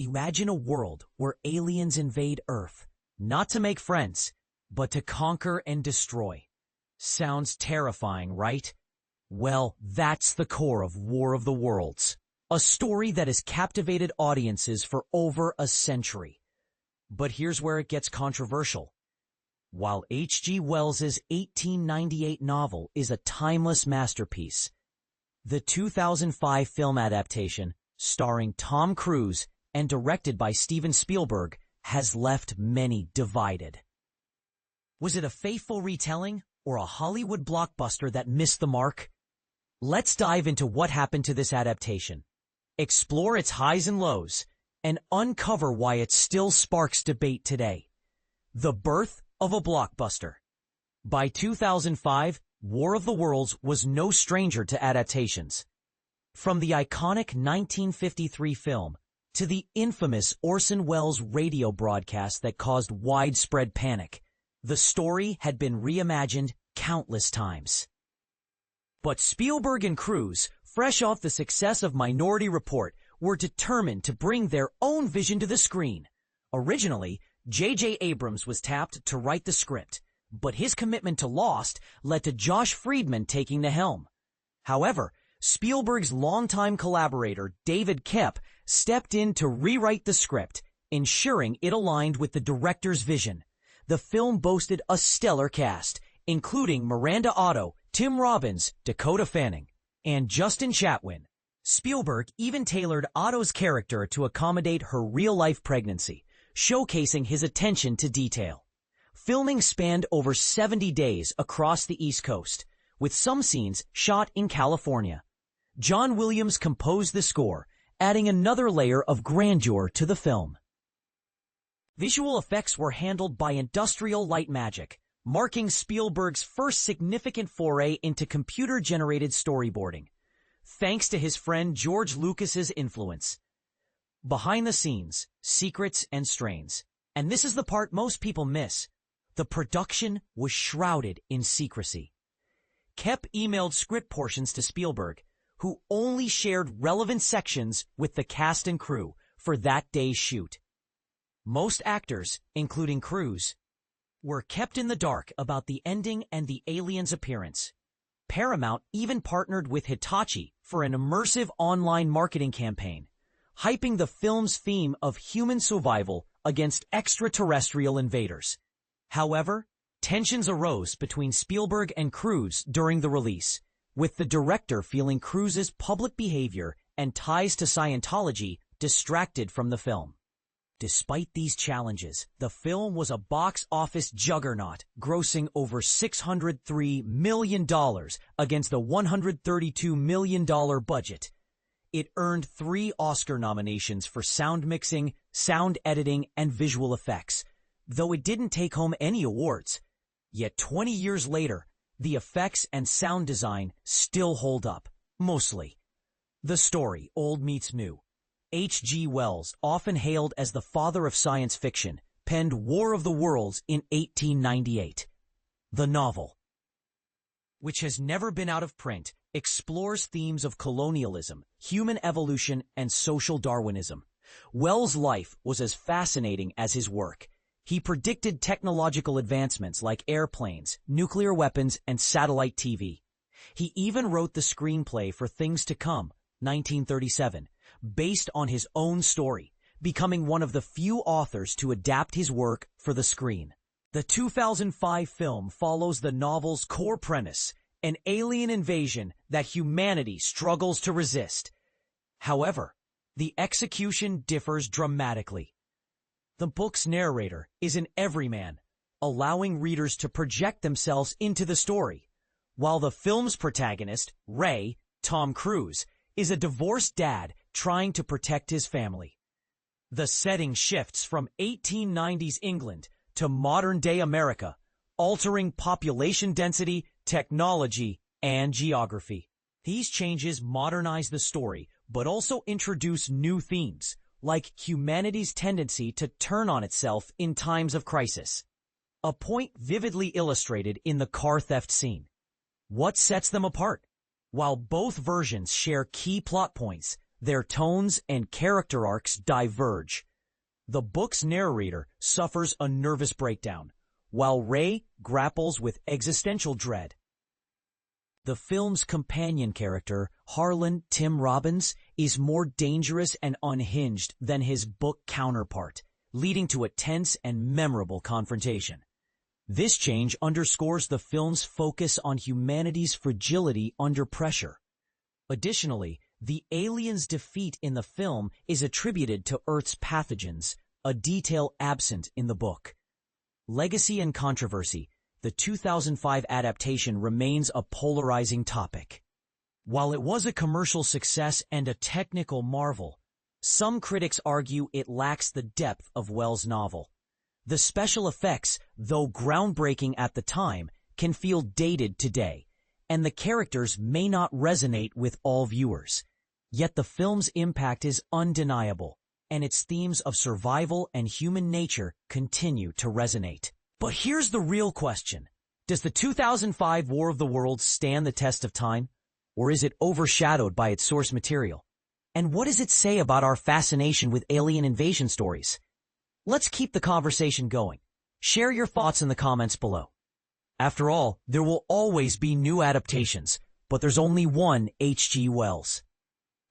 Imagine a world where aliens invade Earth, not to make friends, but to conquer and destroy. Sounds terrifying, right? Well, that's the core of War of the Worlds, a story that has captivated audiences for over a century. But here's where it gets controversial. While H.G. Wells's 1898 novel is a timeless masterpiece, the 2005 film adaptation, starring Tom Cruise and directed by Steven Spielberg, has left many divided. Was it a faithful retelling or a Hollywood blockbuster that missed the mark? Let's dive into what happened to this adaptation, explore its highs and lows, and uncover why it still sparks debate today. The birth of a blockbuster. By 2005, War of the Worlds was no stranger to adaptations. From the iconic 1953 film to the infamous Orson Welles radio broadcast that caused widespread panic, the story had been reimagined countless times. But Spielberg and Cruise, fresh off the success of Minority Report, were determined to bring their own vision to the screen. Originally, J.J. Abrams was tapped to write the script, but his commitment to Lost led to Josh Friedman taking the helm. However, Spielberg's longtime collaborator, David Koepp, stepped in to rewrite the script, ensuring it aligned with the director's vision. The film boasted a stellar cast, including Miranda Otto, Tim Robbins, Dakota Fanning, and Justin Chatwin. Spielberg even tailored Otto's character to accommodate her real-life pregnancy, showcasing his attention to detail. Filming spanned over 70 days across the East Coast, with some scenes shot in California. John Williams composed the score, adding another layer of grandeur to the film. Visual effects were handled by Industrial Light Magic, marking Spielberg's first significant foray into computer-generated storyboarding, thanks to his friend George Lucas's influence. Behind the scenes, secrets and strains. And this is the part most people miss. The production was shrouded in secrecy. Koepp emailed script portions to Spielberg, who only shared relevant sections with the cast and crew for that day's shoot. Most actors, including Cruise, were kept in the dark about the ending and the aliens' appearance. Paramount even partnered with Hitachi for an immersive online marketing campaign, hyping the film's theme of human survival against extraterrestrial invaders. However, tensions arose between Spielberg and Cruise during the release, with the director feeling Cruise's public behavior and ties to Scientology distracted from the film. Despite these challenges, the film was a box office juggernaut, grossing over $603 million against a $132 million budget. It earned 3 Oscar nominations for sound mixing, sound editing, and visual effects, though it didn't take home any awards. Yet 20 years later, the effects and sound design still hold up, mostly. The story, old meets new. H.G. Wells, often hailed as the father of science fiction, penned War of the Worlds in 1898. The novel, which has never been out of print, explores themes of colonialism, human evolution, and social Darwinism. Wells' life was as fascinating as his work. He predicted technological advancements like airplanes, nuclear weapons, and satellite TV. He even wrote the screenplay for Things to Come, 1937, based on his own story, becoming one of the few authors to adapt his work for the screen. The 2005 film follows the novel's core premise, an alien invasion that humanity struggles to resist. However, the execution differs dramatically. The book's narrator is an everyman, allowing readers to project themselves into the story, while the film's protagonist, Ray, Tom Cruise, is a divorced dad trying to protect his family. The setting shifts from 1890s England to modern-day America, altering population density, technology, and geography. These changes modernize the story, but also introduce new themes, like humanity's tendency to turn on itself in times of crisis. A point vividly illustrated in the car theft scene. What sets them apart? While both versions share key plot points, their tones and character arcs diverge. The book's narrator suffers a nervous breakdown, while Ray grapples with existential dread. The film's companion character, Harlan Tim Robbins, is more dangerous and unhinged than his book counterpart, leading to a tense and memorable confrontation. This change underscores the film's focus on humanity's fragility under pressure. Additionally, the aliens' defeat in the film is attributed to Earth's pathogens, a detail absent in the book. Legacy and controversy. The 2005 adaptation remains a polarizing topic. While it was a commercial success and a technical marvel, some critics argue it lacks the depth of Wells' novel. The special effects, though groundbreaking at the time, can feel dated today, and the characters may not resonate with all viewers. Yet the film's impact is undeniable, and its themes of survival and human nature continue to resonate. But here's the real question. Does the 2005 War of the Worlds stand the test of time? Or is it overshadowed by its source material? And what does it say about our fascination with alien invasion stories? Let's keep the conversation going. Share your thoughts in the comments below. After all, there will always be new adaptations, but there's only one H.G. Wells.